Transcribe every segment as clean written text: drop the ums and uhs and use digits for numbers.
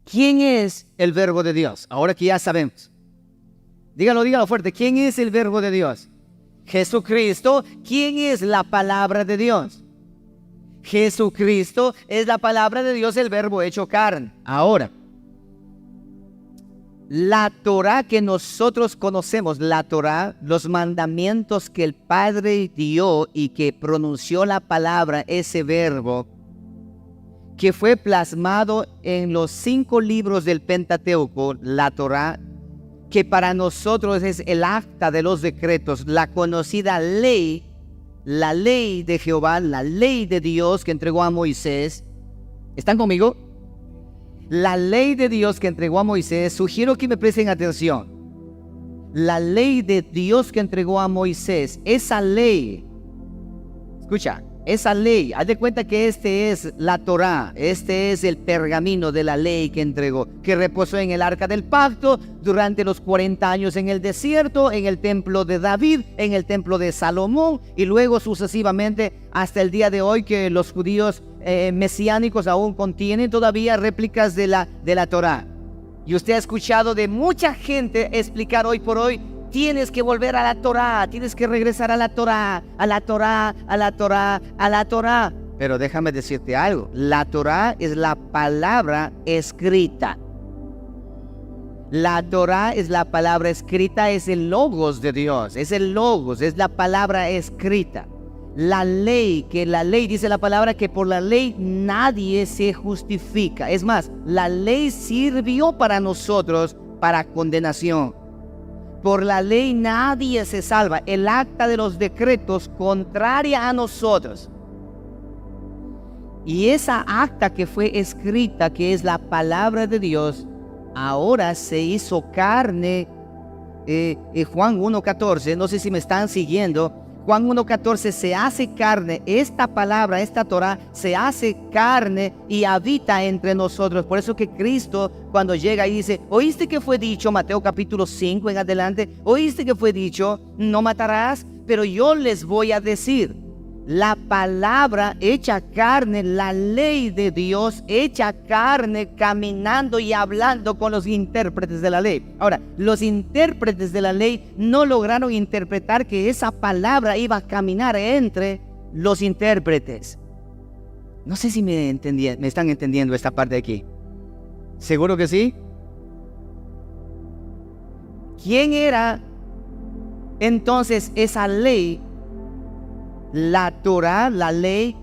¿Quién es el verbo de Dios? Ahora que ya sabemos. Dígalo fuerte. ¿Quién es el verbo de Dios? Jesucristo. ¿Quién es la palabra de Dios? Jesucristo es la palabra de Dios, el verbo hecho carne. Ahora, la Torá que nosotros conocemos, la Torá, los mandamientos que el Padre dio y que pronunció la palabra, ese verbo, que fue plasmado en los 5 libros del Pentateuco, la Torá, que para nosotros es el acta de los decretos, la conocida ley, la ley de Jehová, la ley de Dios que entregó a Moisés. ¿Están conmigo? La ley de Dios que entregó a Moisés, sugiero que me presten atención. La ley de Dios que entregó a Moisés, esa ley, escucha, esa ley, haz de cuenta que este es la Torá, este es el pergamino de la ley que entregó, que reposó en el arca del pacto durante los 40 años en el desierto, en el templo de David, en el templo de Salomón, y luego sucesivamente hasta el día de hoy que los judíos mesiánicos aún contienen todavía réplicas de la Torá. Y usted ha escuchado de mucha gente explicar hoy por hoy: tienes que volver a la Torá, tienes que regresar a la Torá, a la Torá, a la Torá, a la Torá. Pero déjame decirte algo, la Torá es la palabra escrita. La Torá es la palabra escrita, es el logos de Dios, es el logos, es la palabra escrita. La ley, que la ley dice la palabra que por la ley nadie se justifica. Es más, la ley sirvió para nosotros para condenación. Por la ley nadie se salva. El acta de los decretos contraria a nosotros. Y esa acta que fue escrita, que es la palabra de Dios, ahora se hizo carne. Juan 1:14, no sé si me están siguiendo. Juan 1:14, se hace carne, esta palabra, esta Torah, se hace carne y habita entre nosotros. Por eso que Cristo cuando llega y dice: ¿oíste que fue dicho? Mateo capítulo 5 en adelante, ¿oíste que fue dicho? No matarás, pero yo les voy a decir. La palabra hecha carne, la ley de Dios hecha carne, caminando y hablando con los intérpretes de la ley. Ahora, los intérpretes de la ley no lograron interpretar que esa palabra iba a caminar entre los intérpretes. No sé si me están entendiendo esta parte de aquí. ¿Seguro que sí? ¿Quién era entonces esa ley? La Torá, la ley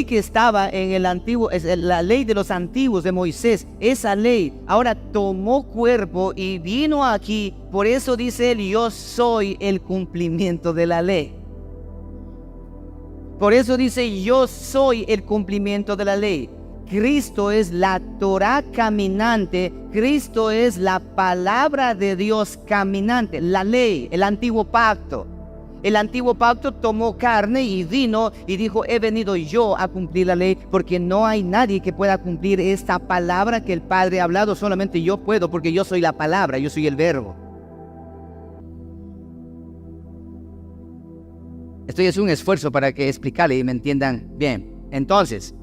que estaba en el antiguo, es la ley de los antiguos de Moisés. Esa ley ahora tomó cuerpo y vino aquí. Por eso dice él: yo soy el cumplimiento de la ley. Por eso dice: yo soy el cumplimiento de la ley. Cristo es la Torá caminante. Cristo es la palabra de Dios caminante. La ley, el antiguo pacto. El antiguo pacto tomó carne y vino y dijo: he venido yo a cumplir la ley, porque no hay nadie que pueda cumplir esta palabra que el Padre ha hablado. Solamente yo puedo, porque yo soy la palabra, yo soy el verbo. Estoy haciendo un esfuerzo para que explicarle y me entiendan bien. Entonces,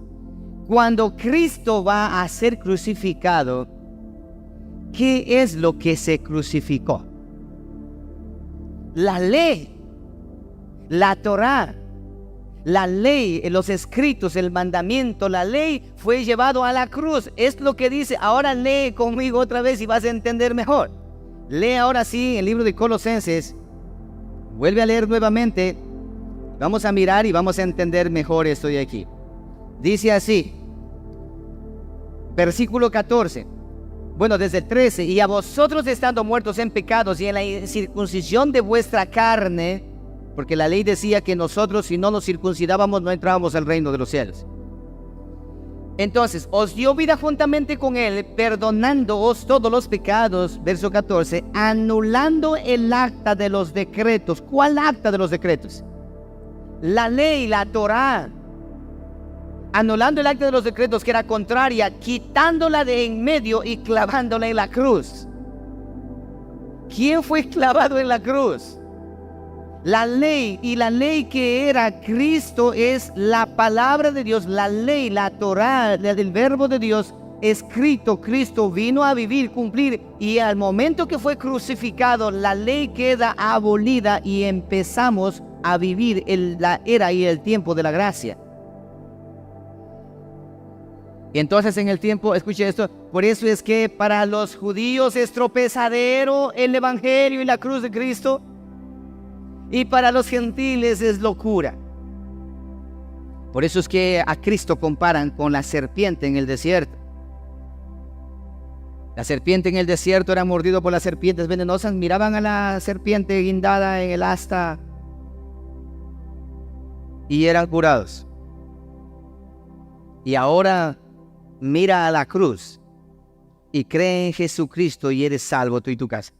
cuando Cristo va a ser crucificado, ¿qué es lo que se crucificó? La ley. La Torá, la ley, los escritos, el mandamiento, la ley fue llevado a la cruz. Es lo que dice. Ahora lee conmigo otra vez y vas a entender mejor. Lee ahora sí el libro de Colosenses. Vuelve a leer nuevamente. Vamos a mirar y vamos a entender mejor esto de aquí. Dice así, versículo 14. Bueno, desde el 13. Y a vosotros, estando muertos en pecados y en la circuncisión de vuestra carne, porque la ley decía que nosotros, si no nos circuncidábamos, no entrábamos al reino de los cielos. Entonces, os dio vida juntamente con él, perdonándoos todos los pecados, verso 14, anulando el acta de los decretos. ¿Cuál acta de los decretos? La ley, la Torá. Anulando el acta de los decretos que era contraria, quitándola de en medio y clavándola en la cruz. ¿Quién fue clavado en la cruz? La ley, y la ley que era Cristo es la palabra de Dios, la ley, la Torá, del verbo de Dios escrito. Cristo vino a vivir, cumplir, y al momento que fue crucificado, la ley queda abolida y empezamos a vivir la era y el tiempo de la gracia. Y entonces en el tiempo, escuche esto, por eso es que para los judíos es tropezadero el evangelio y la cruz de Cristo, y para los gentiles es locura. Por eso es que a Cristo comparan con la serpiente en el desierto. La serpiente en el desierto era mordido por las serpientes venenosas. Miraban a la serpiente guindada en el asta y eran curados. Y ahora mira a la cruz y cree en Jesucristo y eres salvo tú y tu casa.